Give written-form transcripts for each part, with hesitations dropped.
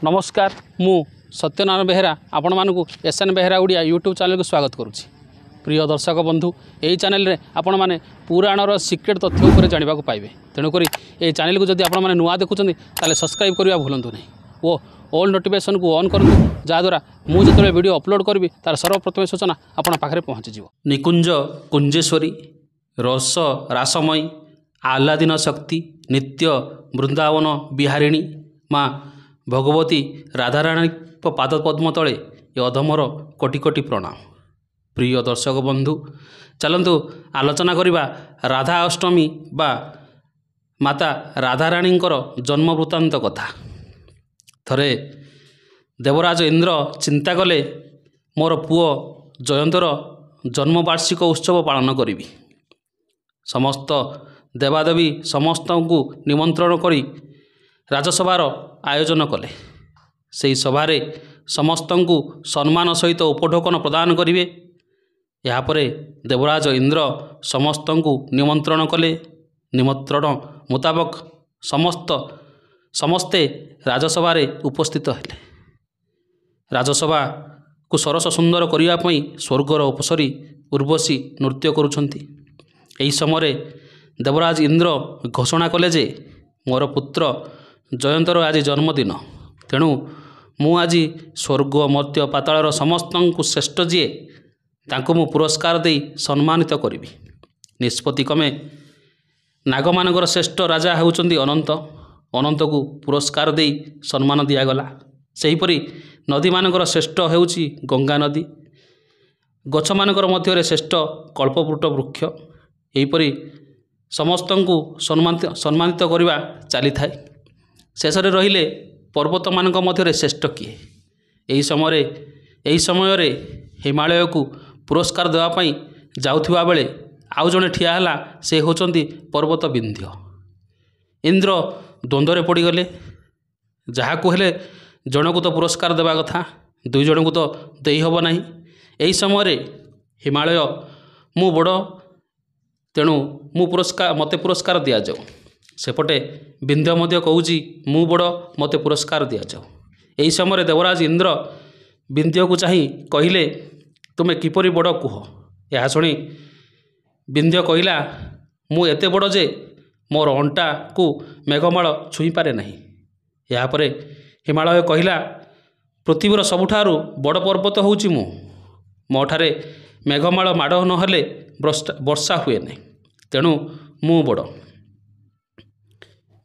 नमस्कार मु सत्यनारायण बेहेरा आपण मानकु SN Behera Odia YouTube channel को स्वागत करुच्ची। प्रिय दर्शक बंधु यही चैनल रे आपण माने पुराणर सिक्रेट तथ्य उपर जानिबा को पाइबे। तेणुक ये चैनल को जदि आपण माने नुआ देखुछन्ती ताले सब्सक्राइब करिया भूलंतु नहीं ओ ऑल नोटिफिकेशन को ऑन करंतु जहाँद्वारा मु जतले वीडियो अपलोड करबी तार सर्वप्रथम सूचना आपण पाखरे पहुँची जिवो। निकुंज कुंजेश्वरी रस रासमयी आह्लादिन शक्ति नित्य वृंदावन बिहारिणी माँ भगवती राधाराणी पादपद्म तले ये अधमर कोटि कोटि प्रणाम। प्रिय दर्शक बंधु चलतु आलोचना करिबा राधा अष्टमी बा माता राधाराणींकर जन्म वृत्तांत कथा। थरे देवराज इंद्र चिंता कले मोर पुओ जयंतर जन्मवार्षिक उत्सव पालन करी। समस्त देवादेवी समस्त को निमंत्रण करी राजसभार आयोजन कले। से सभारे समस्त को सम्मान सहित उपढोकन प्रदान करेंगे। यापर देवराज इंद्र समस्त को निमंत्रण कले। निमंत्रण मुताबक समस्ते राजसभारे उपस्थित हेले। राजसभा को सरस सुंदर करने स्वर्गर उपसरी उर्वशी नृत्य करुछंती। एही समय देवराज इंद्र घोषणा कले जे मोर पुत्र जयंतर आज जन्मदिन, तेणु मु आज स्वर्ग मर्त्य पातालर समस्त को श्रेष्ठ जी तांको मु पुरस्कार दे सम्मानित करी। निष्पत्ति क्रमे नागमानकर श्रेष्ठ राजा होउचंदी अनंत। अनंत को पुरस्कार दे सम्मान दियागला। सेहीपरि नदी मानकर श्रेष्ठ हेउची गंगा नदी। गछ मानकर मध्य श्रेष्ठ कल्पवृट वृक्ष। एहीपरि समस्त को सम्मानित करवा चली थाए। शेष रहिले पर्वत मान मध्य श्रेष्ठ किए। यही समय हिमालय को पुरस्कार देवाई जाउथिबा बेले आउ जड़े ठिया है से होचंती पर्वत विंध्य। इंद्र द्वंद्व पड़गले। जहाँ को हेले जन को तो पुरस्कार देवा कथा, दुई जन को तो देई हब नहीं। यही समय हिमालय मु बड़, तेणु मु पुरस्कार मते पुरस्कार दिया जाऊ। सेपटे विंध्य मध्य कहूँ मु बड़ मते पुरस्कार दि जाऊ। यही समय देवराज इंद्र विंध्य को चाह कहले तुम्हें किपरि बड़ कुह। यह शुणी विंध्य कहला मु एते बड़ जे मोर अंटा को मेघमाल छुई पारे नहीं। यापर हिमालय कहला पृथ्वीर सबुठारु बड़ पर्वत होउची मु। मोठारे मेघमाल माड़ नहेले वर्षा हुए नहीं, तेणु मु बड़।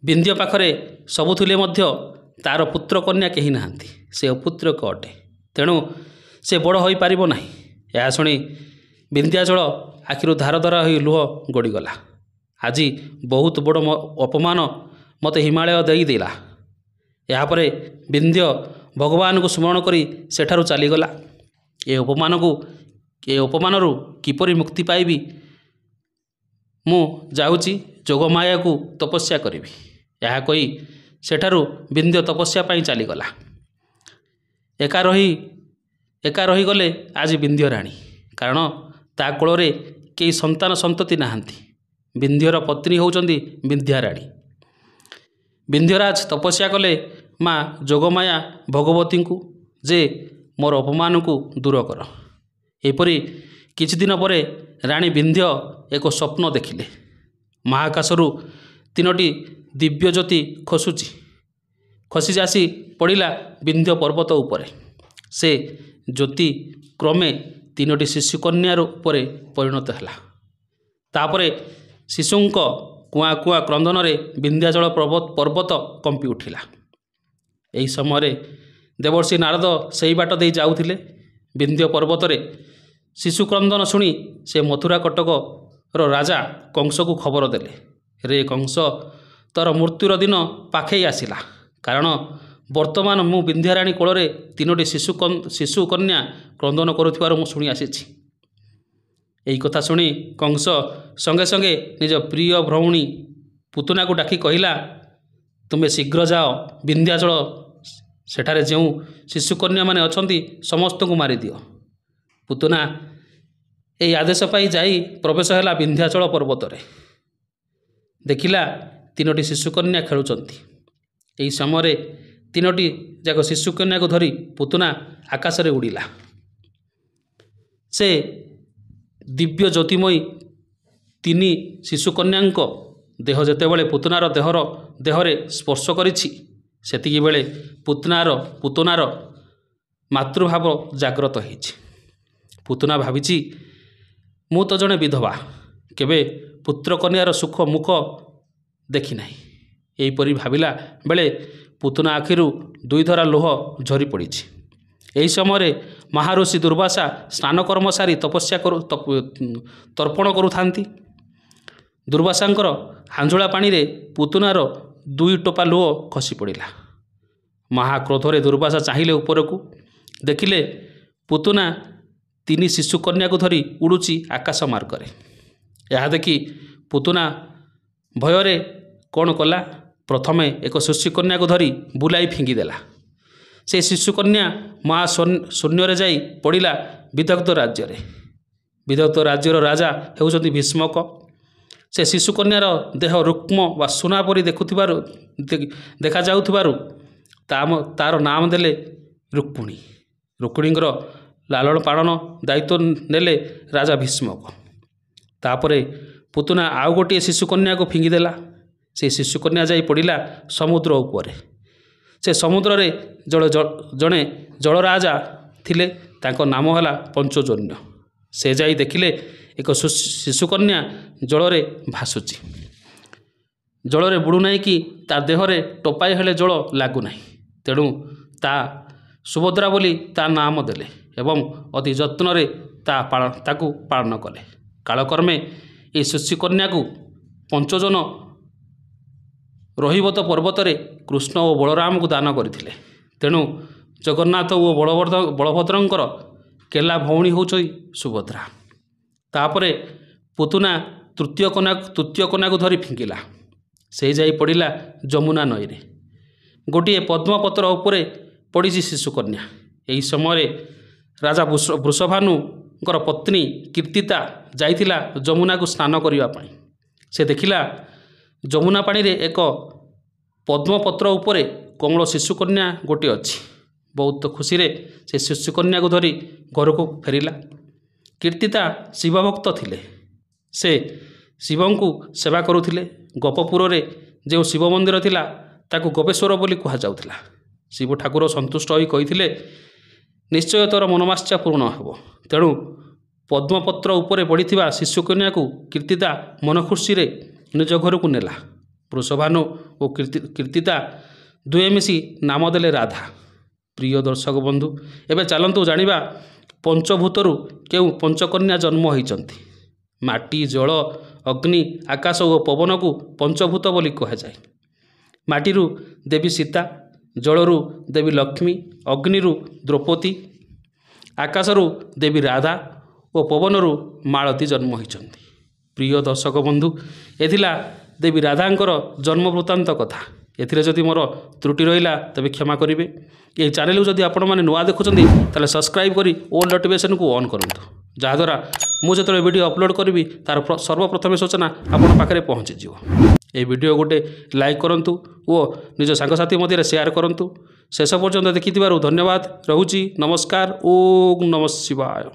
विंध्य पाखरे सबुथिले मध्य तार पुत्र कन्या कहीं नाहांती, से अपुत्र अटे, तेणु से बड़ हो पारिबो नाही। यह शुणी विंध्याचल आखिरु धार धार हो लुह गड़ीगला। आज बहुत बड़ अपमान मते हिमालय देला। यापर विंध्य भगवान को स्मरण करी सेठारु चलीगला। ए अपमान किपरि मुक्ति पाइबी मु जाउची जोगमाया को तपस्या करी। यह कही सेठारु विंध्य तपस्या पाई चलीगला। एका रही गले आज विंध्य राणी, कारण ता कोଳରେ कई संतान संतति नाहांती। विंध्यर पत्नी होउचंदी विंध्या राणी। विंध्यराज तपस्या कले माँ जोगमाया भगवती को जे मोर अपमान को दूर कर। एपरी किछि दिन परे राणी विंध्य एक स्वप्न देखिले। महाकाशरू तीनोटी दिव्य ज्योति खसी जासी पड़ा विंध्य पर्वत उपरे। से ज्योति क्रमे तीनोटी शिशुकन्या रूप परिणत है। तापरे शिशुंक कुआ कुआ क्रंदन विंध्याचल पर्वत कंपी उठिला। यही समय देवर्षि नारद से बाट दे जाउथिले। विंध्य पर्वत शिशु क्रंदन शुणी से मथुरा कटक राजा कंस को खबर देले। रे कंस, तोर मृत्युर दिन पाखे आसिला, कारण वर्तमान मु विंध्याराणी कोଳରେ तीनोटी शिशु कन्या क्रंदन करुथिबार मु शुणी आसीछि। एही कथा शुणी कंस संगे संगे निज प्रिय भ्रमणी पुतना को डाकी कहला, तुम्हें शीघ्र जाओ विंध्याचल, सेठारे जो शिशुकन्या माने अछंती समस्त को मारी दियो। पुतना यही आदेश पाई जाई प्रवेश है विंध्याचल पर्वत रे। देखिला तीनोटी शिशुकन्या खेलुचंती। यही समय ତିନୋଟି ଯାକ ଶିଶୁ କନ୍ୟାକୁ ଧରି ପୁତନା ଆକାଶରେ ଉଡ଼ିଲା। ସେ ଦିବ୍ୟ ଜ୍ୟୋତିମୟୀ ତିନି ଶିଶୁକନ୍ୟାଙ୍କ ଦେହ ଯେତେବେଳେ ପୁତନାର ଦେହରେ ସ୍ପର୍ଶ କରିଛି, ସେତିକିବେଳେ ପୁତନାର ମାତୃଭାବ ଜାଗ୍ରତ ହେଇଛି। ପୁତନା ଭାବିଛି, ମୁଁ ତ ଜଣେ ବିଧବା, କେବେ ପୁତ୍ରକନ୍ୟାର ସୁଖ ମୁଖ ଦେଖି ନାହିଁ। ଏହିପରି ଭାବିଲା ବେଳେ ପୁତନା ଆଖିରୁ ଦୁଇଧରା ଲୁହ ଝରି ପଡ଼ିଛି। ଏହି ସମୟରେ ମହାଋଷି ଦୁର୍ବାସା ସ୍ନାନକର୍ମ ସାରି ତର୍ପଣ କରୁଥାନ୍ତି। ଦୁର୍ବାସାଙ୍କର ହାଞ୍ଜୁଳା ପାଣିରେ ପୁତନାର 2 ଟୋପା ଲୁହ ଖସି ପଡ଼ିଲା। ମହାକ୍ରୋଧରେ ଦୁର୍ବାସା ଚାହିଁଲେ ଉପରକୁ, ଦେଖିଲେ ପୁତନା 3 ଶିଶୁକନ୍ୟାକୁ ଧରି ଉଡ଼ୁଛି ଆକାଶ ମାର୍ଗରେ। ଏହା ଦେଖି ପୁତନା ଭୟରେ କ'ଣ କଲା, ପ୍ରଥମେ ଏକ ଶିଶୁକନ୍ୟାକୁ ଧରି ବୁଲାଇ ଫିଙ୍ଗିଦେଲା। ସେ ଶିଶୁକନ୍ୟା ମହାଶୂନ୍ୟରେ ଯାଇ ପଡ଼ିଲା ବିଦଗ୍ଧ ରାଜ୍ୟରେ। ବିଦଗ୍ଧ ରାଜ୍ୟର ରାଜା ହେଉଛନ୍ତି ଭୀଷ୍ମକ। ସେ ଶିଶୁକନ୍ୟାର ଦେହ ରୁକ୍ମ ବା ସୁନା ପରି ଦେଖାଯାଉଥିବାରୁ ତାର ନାମ ଦେଲେ ରୁକ୍ମିଣୀ। ରୁକ୍ମିଣୀଙ୍କର ଲାଳନ ପାଳନ ଦାୟିତ୍ୱ ନେଲେ ରାଜା ଭୀଷ୍ମକ। ତାପରେ ପୁତନା ଆଉ ଗୋଟିଏ ଶିଶୁକନ୍ୟାକୁ ଫିଙ୍ଗିଦେଲା। ସେ ଶିଶୁକନ୍ୟା ଯାଇ ପଡ଼ିଲା ସମୁଦ୍ର ଉପରେ। ସେ ସମୁଦ୍ରରେ ଜଣେ ଜଳରାଜା ଥିଲେ, ତାଙ୍କ ନାମ ହେଲା ପଞ୍ଚଜନ୍ୟ। ସେ ଯାଇ ଦେଖିଲେ ଏକ ଶିଶୁକନ୍ୟା ଜଳରେ ଭାସୁଛି। ଜଳରେ ବୁଡ଼ୁନାହିଁ କି ତା ଦେହରେ ଟୋପାଏ ହେଲେ ଜଳ ଲାଗୁନାହିଁ। ତେଣୁ ସୁଭଦ୍ରା ବୋଲି ତା ନାମ ଦେଲେ ଏବଂ ଅତି ଯତ୍ନରେ ତାକୁ ପାଳନ କଲେ। କାଳକ୍ରମେ ଏହି ଶିଶୁକନ୍ୟାକୁ ପଞ୍ଚଜନ ରହିବତ ପର୍ବତରେ କୃଷ୍ଣ ଓ ବଳରାମଙ୍କୁ ଦାନ କରିଥିଲେ। ତେଣୁ ଜଗନ୍ନାଥ ଓ ବଳଭଦ୍ରଙ୍କର କେଲା ଭଉଣୀ ହେଉଛନ୍ତି ସୁଭଦ୍ରା। ତାପରେ ପୁତନା ତୃତୀୟ କନ୍ୟାକୁ ଧରି ଫିଙ୍ଗିଲା। ସେ ଯାଇ ପଡ଼ିଲା ଯମୁନା ନଈରେ। ଗୋଟିଏ ପଦ୍ମପତ୍ର ଉପରେ ପଡ଼ିଛି ଶିଶୁକନ୍ୟା। ଏହି ସମୟରେ ରାଜା ବୃଷଭାନୁଙ୍କର ପତ୍ନୀ କୀର୍ତ୍ତିତା ଯାଇଥିଲା ଯମୁନାକୁ ସ୍ନାନ କରିବା ପାଇଁ। ସେ ଦେଖିଲା ଯମୁନା ପାଣିରେ ଏକ ପଦ୍ମପତ୍ର ଉପରେ କୋମଳ ଶିଶୁକନ୍ୟା ଗୋଟିଏ ଅଛି। ବହୁତ ଖୁସିରେ ସେ ଶିଶୁକନ୍ୟାକୁ ଧରି ଘରକୁ ଫେରିଲା। କୀର୍ତ୍ତିତା ଶିବଭକ୍ତ ଥିଲେ। ସେ ଶିବଙ୍କୁ ସେବା କରୁଥିଲେ। ଗୋପପୁରରେ ଯେଉଁ ଶିବ ମନ୍ଦିର ଥିଲା ତାକୁ ଗୋପେଶ୍ୱର ବୋଲି କୁହାଯାଉଥିଲା। ଶିବ ଠାକୁର ସନ୍ତୁଷ୍ଟ ହୋଇ କହିଥିଲେ, ନିଶ୍ଚୟ ତୋର ମନୋବାଞ୍ଛା ପୂର୍ଣ୍ଣ ହେବ। ତେଣୁ ପଦ୍ମପତ୍ର ଉପରେ ପଡ଼ିଥିବା ଶିଶୁକନ୍ୟାକୁ କୀର୍ତ୍ତିତା ମନ ଖୁସିରେ ନିଜ ଘରକୁ ନେଲା। ବୃଷଭାନୁ ଓ କୀର୍ତ୍ତିତା ଦୁହେଁ ମିଶି ନାମ ଦେଲେ ରାଧା। ପ୍ରିୟ ଦର୍ଶକ ବନ୍ଧୁ, ଏବେ ଚାଲନ୍ତୁ ଜାଣିବା ପଞ୍ଚଭୂତରୁ କେଉଁ ପଞ୍ଚକନ୍ୟା ଜନ୍ମ ହୋଇଛନ୍ତି। ମାଟି, ଜଳ, ଅଗ୍ନି, ଆକାଶ ଓ ପବନକୁ ପଞ୍ଚଭୂତ ବୋଲି କୁହାଯାଏ। ମାଟିରୁ ଦେବୀ ସୀତା, ଜଳରୁ ଦେବୀ ଲକ୍ଷ୍ମୀ, ଅଗ୍ନିରୁ ଦ୍ରୌପଦୀ, ଆକାଶରୁ ଦେବୀ ରାଧା ଓ ପବନରୁ ମାଳତୀ ଜନ୍ମ ହୋଇଛନ୍ତି। ପ୍ରିୟ ଦର୍ଶକ ବନ୍ଧୁ, ଏ ଥିଲା ଦେବୀ ରାଧାଙ୍କର ଜନ୍ମ ବୃତ୍ତାନ୍ତ କଥା। ଏଥିରେ ଯଦି ମୋର ତ୍ରୁଟି ରହିଲା ତେବେ କ୍ଷମା କରିବେ। ଏହି ଚ୍ୟାନେଲକୁ ଯଦି ଆପଣମାନେ ନୂଆ ଦେଖୁଛନ୍ତି ତାହେଲେ ସବସ୍କ୍ରାଇବ୍ କରି ଅଲ୍ ନୋଟିଫିକେସନକୁ ଅନ୍ କରନ୍ତୁ, ଯାହାଦ୍ୱାରା ମୁଁ ଯେତେବେଳେ ଭିଡ଼ିଓ ଅପଲୋଡ଼ କରିବି ତାର ସର୍ବପ୍ରଥମେ ସୂଚନା ଆପଣଙ୍କ ପାଖରେ ପହଞ୍ଚିଯିବ। ଏହି ଭିଡ଼ିଓ ଗୋଟେ ଲାଇକ୍ କରନ୍ତୁ ଓ ନିଜ ସାଙ୍ଗସାଥି ମଧ୍ୟରେ ସେୟାର କରନ୍ତୁ। ଶେଷ ପର୍ଯ୍ୟନ୍ତ ଦେଖିଥିବାରୁ ଧନ୍ୟବାଦ। ରହୁଛି। ନମସ୍କାର। ଓମ୍ ନମଃ ଶିବାୟ।